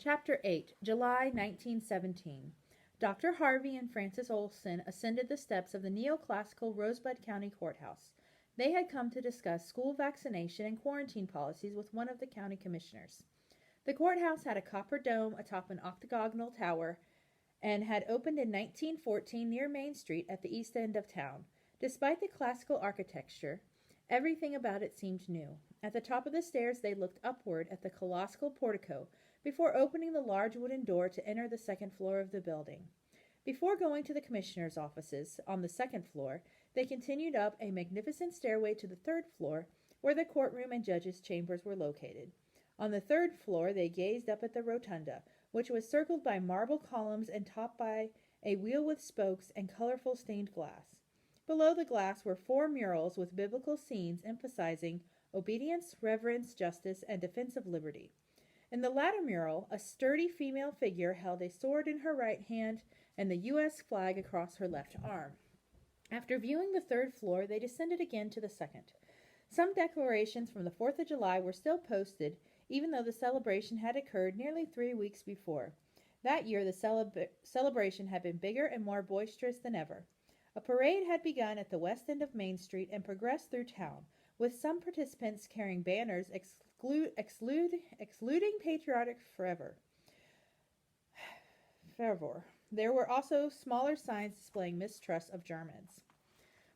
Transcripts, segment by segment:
Chapter 8, July 1917. Dr. Harvey and Frances Olson ascended the steps of the neoclassical Rosebud County Courthouse. They had come to discuss school vaccination and quarantine policies with one of the county commissioners. The courthouse had a copper dome atop an octagonal tower and had opened in 1914 near Main Street at the east end of town. Despite the classical architecture, everything about it seemed new. At the top of the stairs they looked upward at the colossal portico before opening the large wooden door to enter the second floor of the building. Before going to the commissioner's offices on the second floor, they continued up a magnificent stairway to the third floor, where the courtroom and judges' chambers were located. On the third floor they gazed up at the rotunda, which was circled by marble columns and topped by a wheel with spokes and colorful stained glass. Below the glass were 4 murals with biblical scenes emphasizing obedience, reverence, justice, and defense of liberty. In the latter mural, a sturdy female figure held a sword in her right hand and the U.S. flag across her left arm. After viewing the third floor, they descended again to the second. Some declarations from the 4th of July were still posted, even though the celebration had occurred nearly 3 weeks before. That year, the celebration had been bigger and more boisterous than ever. A parade had begun at the west end of Main Street and progressed through town, with some participants carrying banners excluding patriotic fervor. There were also smaller signs displaying mistrust of Germans.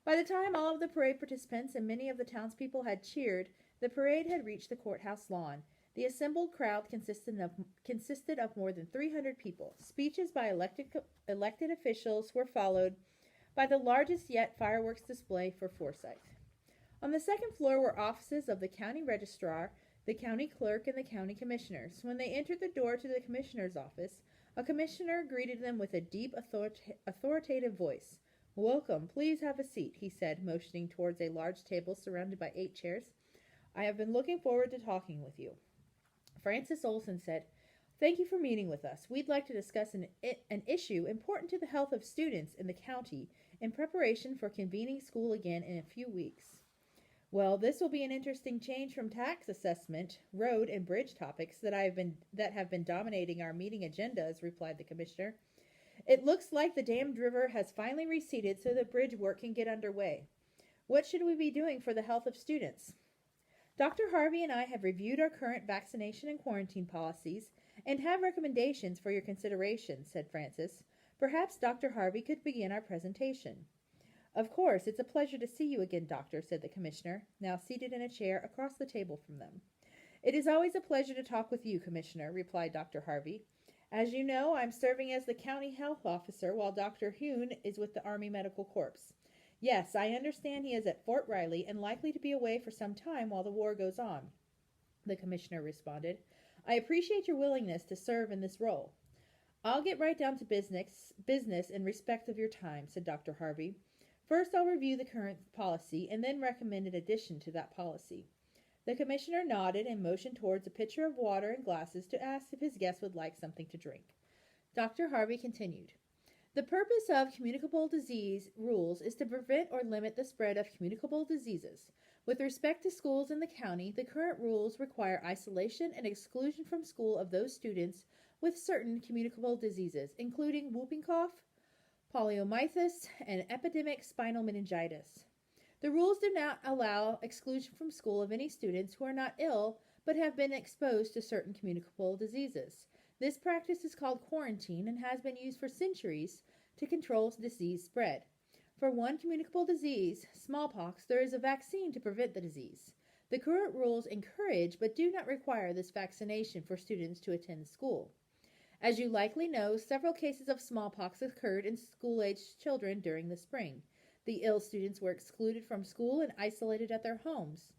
By the time all of the parade participants and many of the townspeople had cheered, the parade had reached the courthouse lawn. The assembled crowd consisted of more than 300 people. Speeches by elected officials were followed by the largest yet fireworks display for Forsyth. On the second floor were offices of the county registrar, the county clerk, and the county commissioners. When they entered the door to the commissioner's office, a commissioner greeted them with a deep, authoritative voice. "Welcome. Please have a seat," he said, motioning towards a large table surrounded by 8 chairs. "I have been looking forward to talking with you." Frances Olson said, "Thank you for meeting with us. We'd like to discuss an issue important to the health of students in the county in preparation for convening school again in a few weeks." "Well, this will be an interesting change from tax assessment, road, and bridge topics that have been dominating our meeting agendas," replied the commissioner. "It looks like the dammed river has finally receded so the bridge work can get underway. What should we be doing for the health of students?" "Dr. Harvey and I have reviewed our current vaccination and quarantine policies and have recommendations for your consideration," said Frances. "Perhaps Dr. Harvey could begin our presentation." "Of course, it's a pleasure to see you again, Doctor," said the commissioner, now seated in a chair across the table from them. "It is always a pleasure to talk with you, Commissioner," replied Dr. Harvey. "As you know, I'm serving as the county health officer while Dr. Hune is with the Army Medical Corps. Yes, I understand he is at Fort Riley and likely to be away for some time while the war goes on," the commissioner responded. "I appreciate your willingness to serve in this role." "I'll get right down to business in respect of your time," said Dr. Harvey. "First, I'll review the current policy and then recommend an addition to that policy." The commissioner nodded and motioned towards a pitcher of water and glasses to ask if his guest would like something to drink. Dr. Harvey continued. "The purpose of communicable disease rules is to prevent or limit the spread of communicable diseases. With respect to schools in the county, the current rules require isolation and exclusion from school of those students with certain communicable diseases, including whooping cough, poliomyelitis, and epidemic spinal meningitis. The rules do not allow exclusion from school of any students who are not ill but have been exposed to certain communicable diseases. This practice is called quarantine and has been used for centuries to control disease spread. For one communicable disease, smallpox, there is a vaccine to prevent the disease. The current rules encourage but do not require this vaccination for students to attend school. As you likely know, several cases of smallpox occurred in school-aged children during the spring. The ill students were excluded from school and isolated at their homes.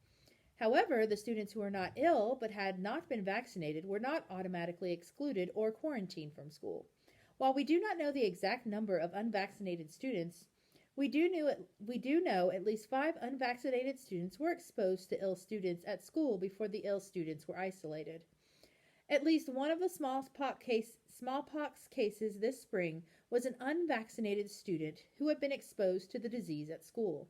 However, the students who were not ill but had not been vaccinated were not automatically excluded or quarantined from school. While we do not know the exact number of unvaccinated students, we do know at least 5 unvaccinated students were exposed to ill students at school before the ill students were isolated. At least one of the smallpox cases this spring was an unvaccinated student who had been exposed to the disease at school.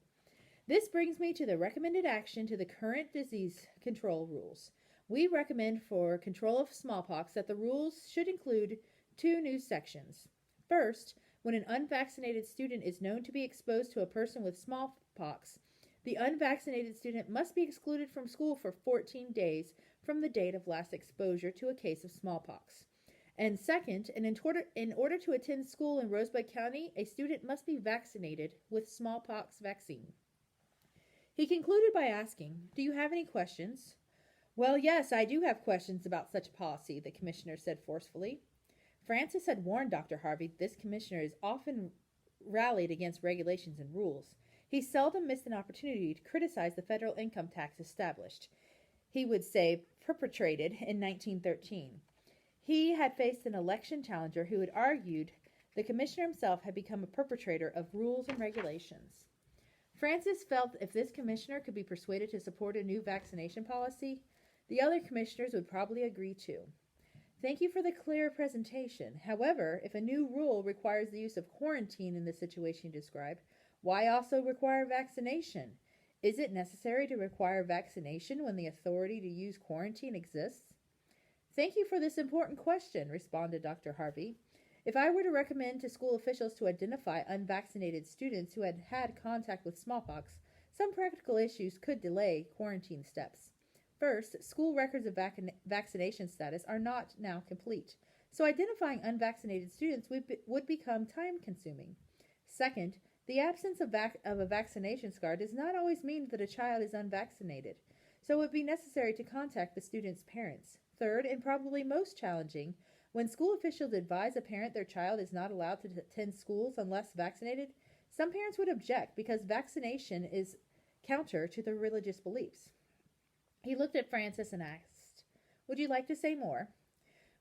This brings me to the recommended action to the current disease control rules. We recommend for control of smallpox that the rules should include 2 new sections. First, when an unvaccinated student is known to be exposed to a person with smallpox, the unvaccinated student must be excluded from school for 14 days from the date of last exposure to a case of smallpox. And second, in order to attend school in Rosebud County, a student must be vaccinated with smallpox vaccine. He concluded by asking, "Do you have any questions?" "Well, yes, I do have questions about such a policy," the commissioner said forcefully. Francis had warned Dr. Harvey that this commissioner is often rallied against regulations and rules. He seldom missed an opportunity to criticize the federal income tax established, he would say, perpetrated in 1913. He had faced an election challenger who had argued the commissioner himself had become a perpetrator of rules and regulations. Francis felt if this commissioner could be persuaded to support a new vaccination policy, the other commissioners would probably agree too. "Thank you for the clear presentation. However, if a new rule requires the use of quarantine in the situation you described, why also require vaccination? Is it necessary to require vaccination when the authority to use quarantine exists?" "Thank you for this important question," responded Dr. Harvey. "If I were to recommend to school officials to identify unvaccinated students who had had contact with smallpox, some practical issues could delay quarantine steps. First, school records of vaccination status are not now complete, so identifying unvaccinated students would become time-consuming. Second, the absence of a vaccination scar does not always mean that a child is unvaccinated, so it would be necessary to contact the student's parents. Third, and probably most challenging, when school officials advise a parent their child is not allowed to attend schools unless vaccinated, some parents would object because vaccination is counter to their religious beliefs." He looked at Francis and asked, "Would you like to say more?"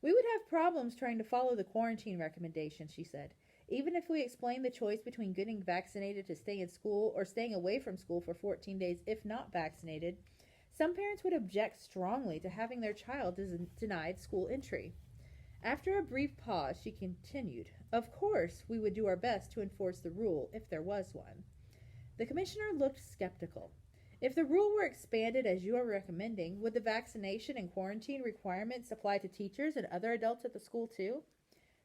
"We would have problems trying to follow the quarantine recommendations," she said. "Even if we explain the choice between getting vaccinated to stay in school or staying away from school for 14 days if not vaccinated, some parents would object strongly to having their child denied school entry." After a brief pause, she continued, "Of course, we would do our best to enforce the rule if there was one." The commissioner looked skeptical. "If the rule were expanded as you are recommending, would the vaccination and quarantine requirements apply to teachers and other adults at the school too?"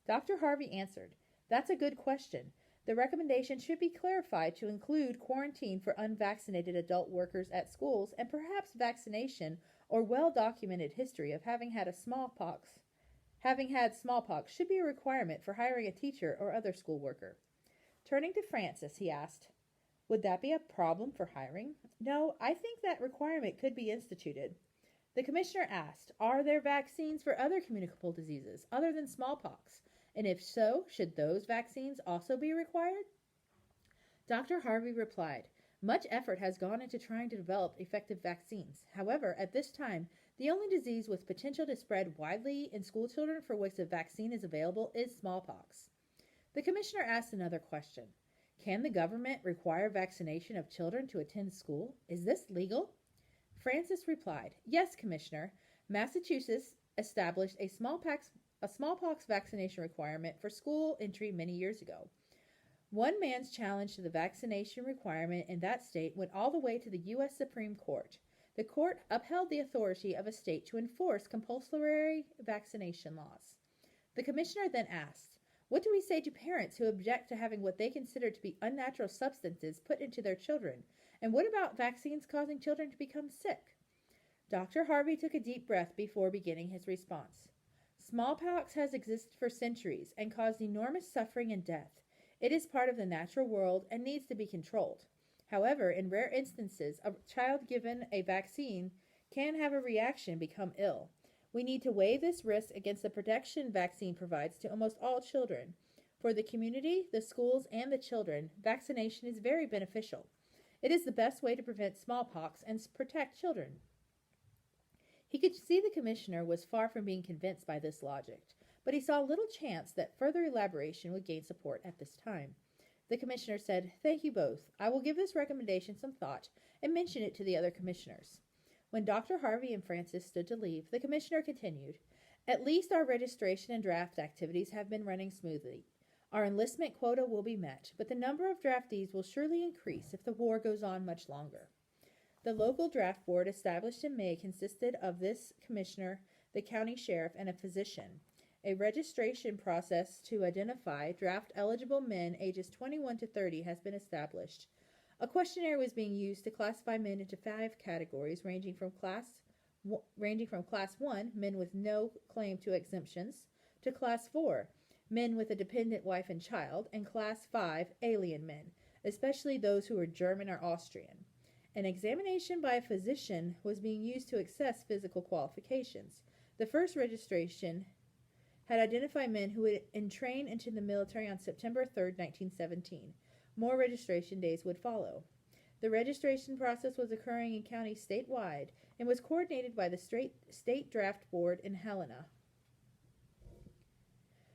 Dr. Harvey answered, "That's a good question. The recommendation should be clarified to include quarantine for unvaccinated adult workers at schools and perhaps vaccination or well-documented history of having had smallpox should be a requirement for hiring a teacher or other school worker." Turning to Francis, he asked, "Would that be a problem for hiring?" "No, I think that requirement could be instituted." The commissioner asked, "Are there vaccines for other communicable diseases other than smallpox? And if so, should those vaccines also be required?" Dr. Harvey replied, "Much effort has gone into trying to develop effective vaccines. However, at this time, the only disease with potential to spread widely in school children for which a vaccine is available is smallpox." The commissioner asked another question. "Can the government require vaccination of children to attend school? Is this legal?" Francis replied, "Yes, Commissioner. Massachusetts established a smallpox vaccination requirement for school entry many years ago. One man's challenge to the vaccination requirement in that state went all the way to the U.S. Supreme Court. The court upheld the authority of a state to enforce compulsory vaccination laws." The commissioner then asked, "What do we say to parents who object to having what they consider to be unnatural substances put into their children? And what about vaccines causing children to become sick?" Dr. Harvey took a deep breath before beginning his response. "Smallpox has existed for centuries and caused enormous suffering and death. It is part of the natural world and needs to be controlled. However, in rare instances, a child given a vaccine can have a reaction and become ill. We need to weigh this risk against the protection vaccine provides to almost all children. For the community, the schools, and the children, vaccination is very beneficial. It is the best way to prevent smallpox and protect children." He could see the commissioner was far from being convinced by this logic, but he saw little chance that further elaboration would gain support at this time. The commissioner said, "Thank you both. I will give this recommendation some thought and mention it to the other commissioners." When Dr. Harvey and Francis stood to leave, the commissioner continued, "At least our registration and draft activities have been running smoothly. Our enlistment quota will be met, but the number of draftees will surely increase if the war goes on much longer." The local draft board established in May consisted of this commissioner, the county sheriff, and a physician. A registration process to identify draft-eligible men ages 21 to 30 has been established. A questionnaire was being used to classify men into 5 categories, ranging from Class 1, men with no claim to exemptions, to Class 4, men with a dependent wife and child, and Class 5, alien men, especially those who were German or Austrian. An examination by a physician was being used to assess physical qualifications. The first registration had identified men who would entrain into the military on September 3, 1917. More registration days would follow. The registration process was occurring in counties statewide and was coordinated by the State Draft Board in Helena.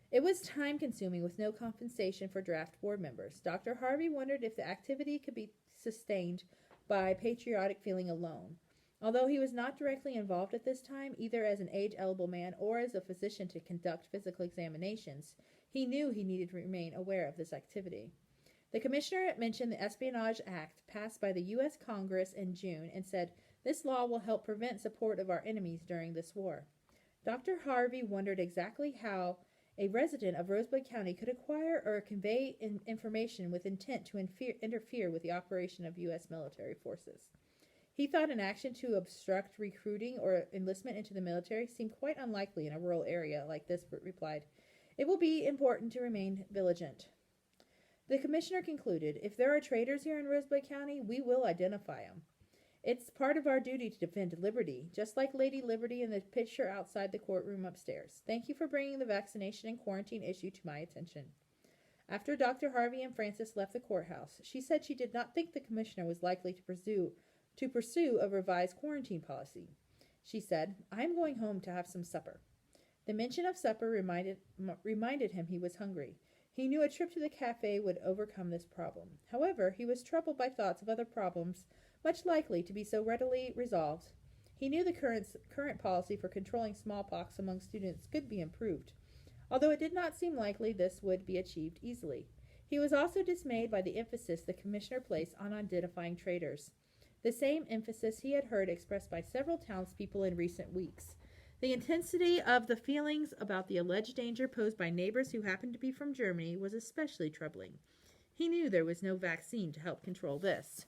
It was time-consuming with no compensation for draft board members. Dr. Harvey wondered if the activity could be sustained by patriotic feeling alone. Although he was not directly involved at this time, either as an age-eligible man or as a physician to conduct physical examinations, he knew he needed to remain aware of this activity. The commissioner mentioned the Espionage Act passed by the U.S. Congress in June and said, "This law will help prevent support of our enemies during this war." Dr. Harvey wondered exactly how a resident of Rosebud County could acquire or convey information with intent to interfere with the operation of U.S. military forces. He thought an action to obstruct recruiting or enlistment into the military seemed quite unlikely in a rural area like this, but replied, "It will be important to remain vigilant." The commissioner concluded, "If there are traitors here in Rosebud County, we will identify them. It's part of our duty to defend liberty, just like Lady Liberty in the picture outside the courtroom upstairs. Thank you for bringing the vaccination and quarantine issue to my attention." After Dr. Harvey and Frances left the courthouse, she said she did not think the commissioner was likely to pursue a revised quarantine policy. She said, "I am going home to have some supper." The mention of supper reminded him he was hungry. He knew a trip to the cafe would overcome this problem. However, he was troubled by thoughts of other problems much likely to be so readily resolved. He knew the current policy for controlling smallpox among students could be improved, although it did not seem likely this would be achieved easily. He was also dismayed by the emphasis the commissioner placed on identifying traitors, the same emphasis he had heard expressed by several townspeople in recent weeks. The intensity of the feelings about the alleged danger posed by neighbors who happened to be from Germany was especially troubling. He knew there was no vaccine to help control this.